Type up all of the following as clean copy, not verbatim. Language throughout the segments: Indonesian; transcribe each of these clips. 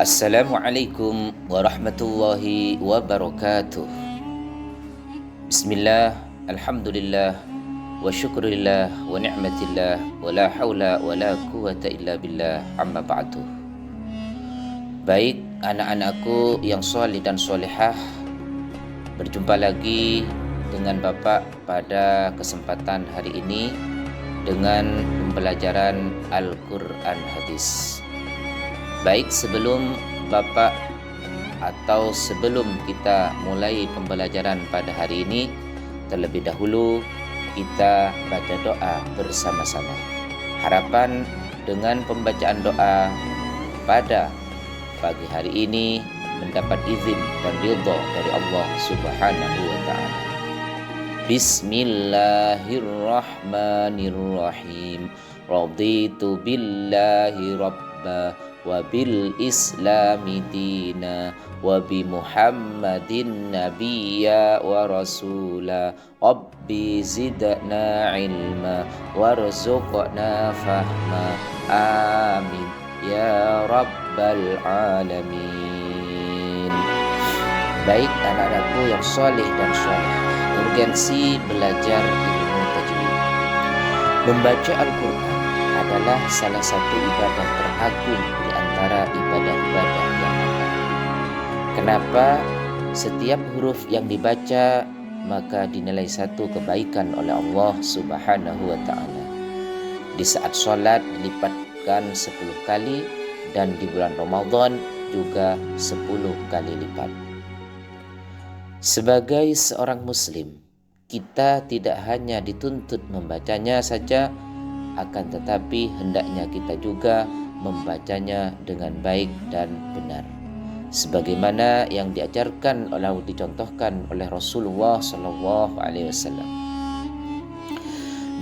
Assalamualaikum warahmatullahi wabarakatuh. Bismillah, alhamdulillah, wa syukurillah, wa ni'matillah, wa la hawla wa la quwata illa billah, amma ba'du. Baik anak-anakku yang soleh dan solehah, berjumpa lagi dengan Bapak pada kesempatan hari ini dengan pembelajaran Al-Quran Hadis. Baik, sebelum Bapak atau sebelum kita mulai pembelajaran pada hari ini, terlebih dahulu kita baca doa bersama-sama. Harapan dengan pembacaan doa pada pagi hari ini mendapat izin dan ridha dari Allah Subhanahu wa ta'ala. Bismillahirrahmanirrahim. Raditu billahi rabba wa bil islami dina wa bi muhammadin nabiyya wa rasula rabbi zidna ilma warzuqna fahma amin ya rabbal alamin. Baik anak-anakku yang soleh dan soleh, urgensi belajar ilmu tajwid. Membaca Al-Quran adalah salah satu ibadah teragung di antara ibadah-ibadah yang ada. Kenapa? Setiap huruf yang dibaca maka dinilai satu kebaikan oleh Allah Subhanahu wa ta'ala. Di saat sholat dilipatkan 10 kali, dan di bulan Ramadan juga 10 kali lipat. Sebagai seorang muslim, kita tidak hanya dituntut membacanya saja, akan tetapi hendaknya kita juga membacanya dengan baik dan benar, sebagaimana yang diajarkan atau dicontohkan oleh Rasulullah SAW.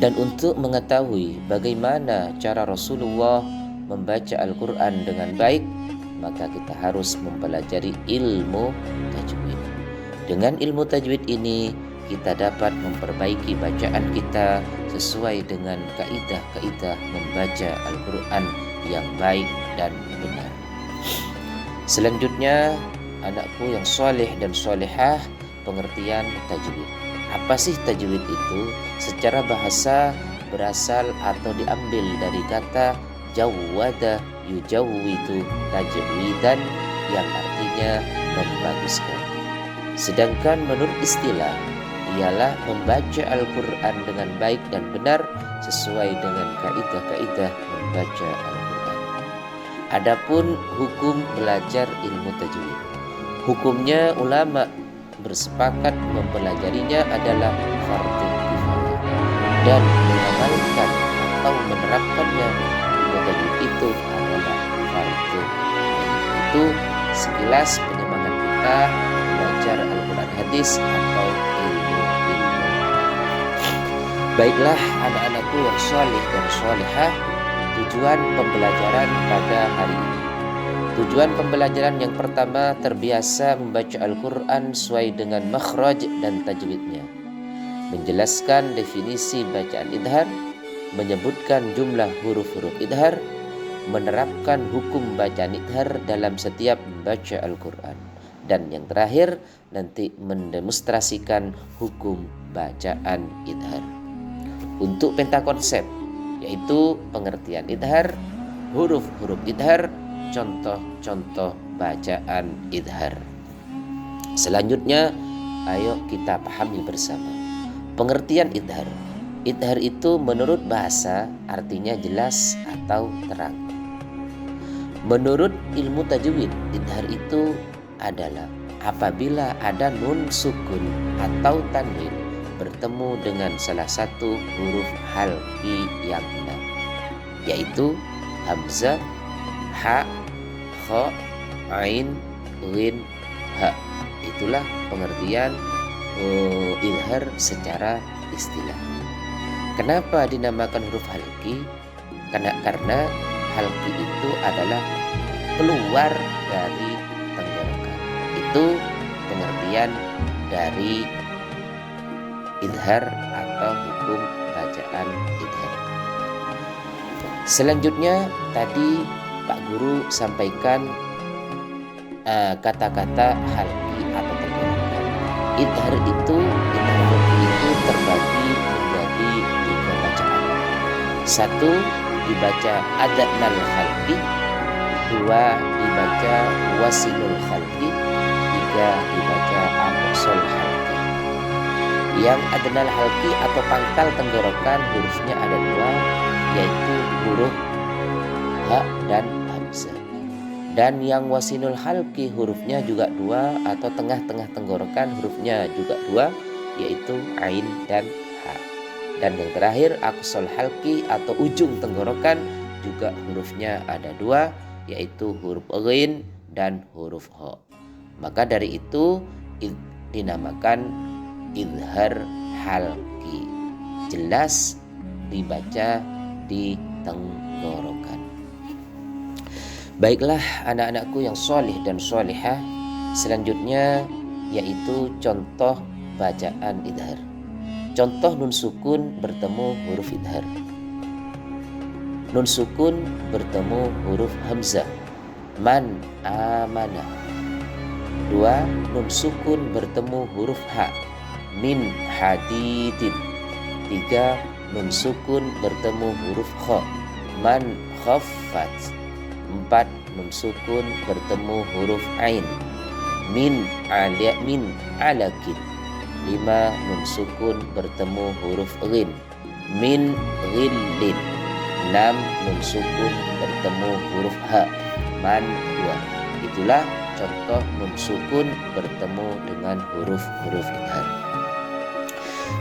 Dan untuk mengetahui bagaimana cara Rasulullah membaca Al-Quran dengan baik, maka kita harus mempelajari ilmu tajwid. Dengan ilmu tajwid ini kita dapat memperbaiki bacaan kita sesuai dengan kaidah-kaidah membaca Al-Quran yang baik dan benar. Selanjutnya, anakku yang soleh dan solehah, pengertian tajwid. Apa sih tajwid itu? Secara bahasa berasal atau diambil dari kata jawwada yujawwidu tajwidan, yang artinya membaguskan. Sedangkan menurut istilah, ialah membaca Al-Quran dengan baik dan benar sesuai dengan kaidah-kaidah membaca Al-Quran. Adapun hukum belajar ilmu tajwid, hukumnya ulama bersepakat mempelajarinya adalah fardhu kifayah, dan mengamalkan atau menerapkannya ilmu tajwid itu adalah fardhu. Itu sekilas penyemangat kita belajar Al-Quran Hadis atau ilmu. Baiklah anak-anakku yang soleh dan solehah, tujuan pembelajaran pada hari ini. Tujuan pembelajaran yang pertama, terbiasa membaca Al-Quran sesuai dengan makhraj dan tajwidnya, menjelaskan definisi bacaan idhar, menyebutkan jumlah huruf-huruf idhar, menerapkan hukum bacaan idhar dalam setiap membaca Al-Quran, dan yang terakhir nanti mendemonstrasikan hukum bacaan idhar. Untuk pentakonsep, yaitu pengertian idhar, huruf-huruf idhar, contoh-contoh bacaan idhar. Selanjutnya, ayo kita pahami bersama pengertian idhar. Idhar itu menurut bahasa artinya jelas atau terang. Menurut ilmu tajwid, idhar itu adalah apabila ada nun sukun atau tanwin bertemu dengan salah satu huruf halqi yang benar, yaitu hamzah, ha, kha, ain, ghin, ha. Itulah pengertian idhar secara istilah. Kenapa dinamakan huruf halqi? Karena halqi itu adalah keluar dari tenggorokan. Itu pengertian dari idhar atau hukum bacaan idhar. Selanjutnya tadi Pak Guru sampaikan kata-kata halqi atau tenggorokan. Idhar halqi itu terbagi menjadi 3 bacaan. 1 dibaca adnal halqi, 2 dibaca wasilul halqi, 3 dibaca aqsal halqi. Yang adnal halqi atau pangkal tenggorokan hurufnya ada 2, yaitu huruf ha dan hamzah. Dan yang wasinul halqi hurufnya juga 2 atau tengah-tengah tenggorokan hurufnya juga 2, yaitu ain dan ha. Dan yang terakhir aqsal halqi atau ujung tenggorokan juga hurufnya ada 2, yaitu huruf ghin dan huruf ha. Maka dari itu dinamakan idhar halqi. Jelas dibaca di tenggorokan. Baiklah anak-anakku yang solih dan solihah, selanjutnya yaitu contoh bacaan idhar. Contoh nun sukun bertemu huruf idhar. Nun sukun bertemu huruf hamzah. Man amana. 2. Nun sukun bertemu huruf ha. Min hadidin. 3. Nun sukun bertemu huruf kha. Man khaffat. 4. Nun sukun bertemu huruf ain. Min alakin. 5. Nun sukun bertemu huruf ghin. Min ghillin. 6. Nun sukun bertemu huruf ha. Man 2. Itulah contoh nun sukun bertemu dengan huruf-huruf idhar.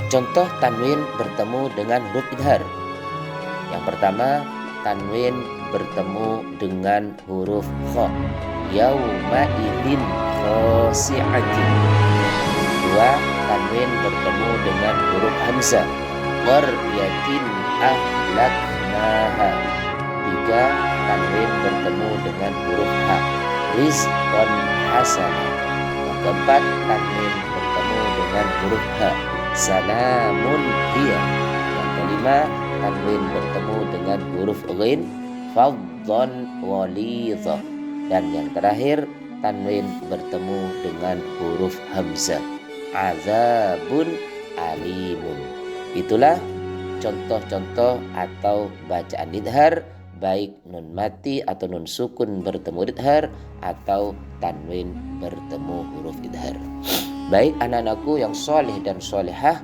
Contoh tanwin bertemu dengan huruf idhar. Yang pertama, tanwin bertemu dengan huruf kha. Yauma idzin khasi'atin. 2. Tanwin bertemu dengan huruf hamzah. Qaryatin ahlaknaha. 3. Tanwin bertemu dengan huruf ha. Rizqan hasanah. Yang keempat, tanwin bertemu dengan huruf ha. Salamun hiya. Yang kelima, tanwin bertemu dengan huruf ghin. Faddan walidhah. Dan yang terakhir, tanwin bertemu dengan huruf hamzah. Azabun alimun. Itulah contoh-contoh atau bacaan idhar, baik nun mati atau nun sukun bertemu idhar atau tanwin bertemu huruf idhar. Baik anak-anakku yang soleh dan solehah,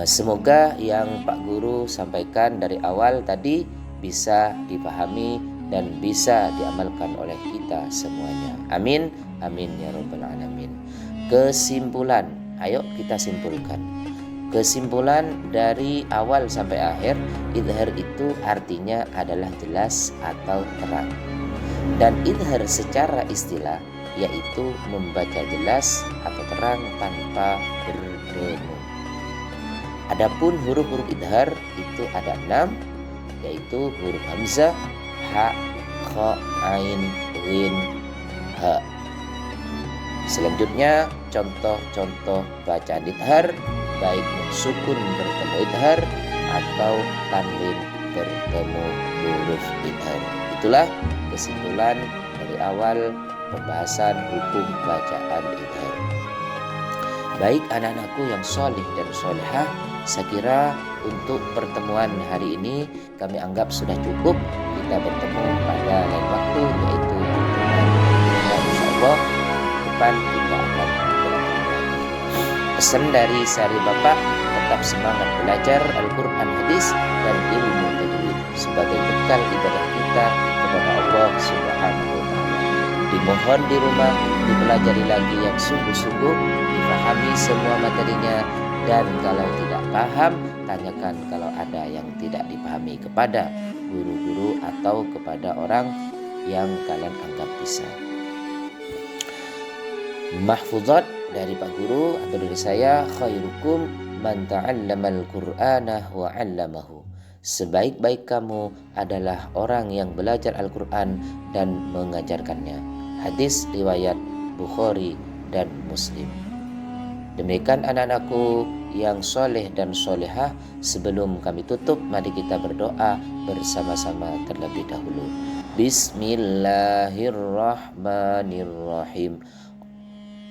semoga yang Pak Guru sampaikan dari awal tadi bisa dipahami dan bisa diamalkan oleh kita semuanya. Amin, amin ya rabbal alamin. Kesimpulan, ayo kita simpulkan. Kesimpulan dari awal sampai akhir, idhar itu artinya adalah jelas atau terang. Dan idhar secara istilah yaitu membaca jelas atau terang tanpa berdengung. Adapun huruf-huruf idhar itu ada 6, yaitu huruf hamzah, ha, kha, ain, ghin, ha. Selanjutnya contoh-contoh bacaan idhar, baik nun sukun bertemu idhar atau tanwin bertemu huruf idhar. Itulah kesimpulan dari awal pembahasan hukum bacaan idhar. Baik anak-anakku yang solih dan solehah, saya kira untuk pertemuan hari ini kami anggap sudah cukup. Kita bertemu pada lain waktu, yaitu pertemuan berikutnya insyaallah. Depan kita akan bertemu lagi. Pesan dari Sari Bapak, tetap semangat belajar Al-Quran, hadis dan ilmu tajwid sebagai bekal ibadah kita kepada Allah Subhanahu wa Ta'ala. Dimohon di rumah dipelajari lagi yang sungguh-sungguh, dipahami semua materinya, dan kalau tidak paham tanyakan kalau ada yang tidak dipahami kepada guru-guru atau kepada orang yang kalian anggap bisa. Mahfuzat dari Pak Guru atau dari saya, khairukum man ta'allamal Qur'ana wa 'allamahu. Sebaik-baik kamu adalah orang yang belajar Al-Quran dan mengajarkannya. Hadis riwayat Bukhari dan Muslim. Demikian anak-anakku yang soleh dan solehah, sebelum kami tutup, mari kita berdoa bersama-sama terlebih dahulu. Bismillahirrahmanirrahim.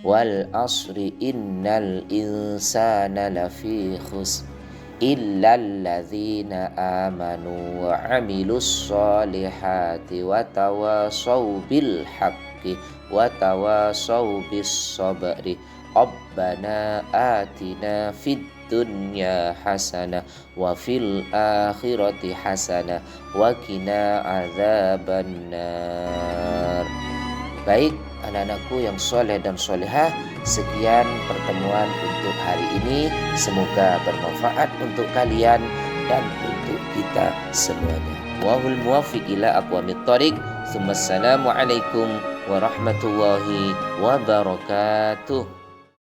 Wal asri innal insana lafi khusr illal ladzina amanu wa amilus solihati wa tawasaw bil haqqi wa tawasaw bis sabri. Rabbana atina fid dunya hasanah wa fil akhirati hasanah wa qina adzabannar. Baik anak-anakku yang soleh dan solehah, sekian pertemuan untuk hari ini. Semoga bermanfaat untuk kalian dan untuk kita semuanya. Wahul muwaffiq ila aqwamit thoriq. Assalamualaikum warahmatullahi wabarakatuh.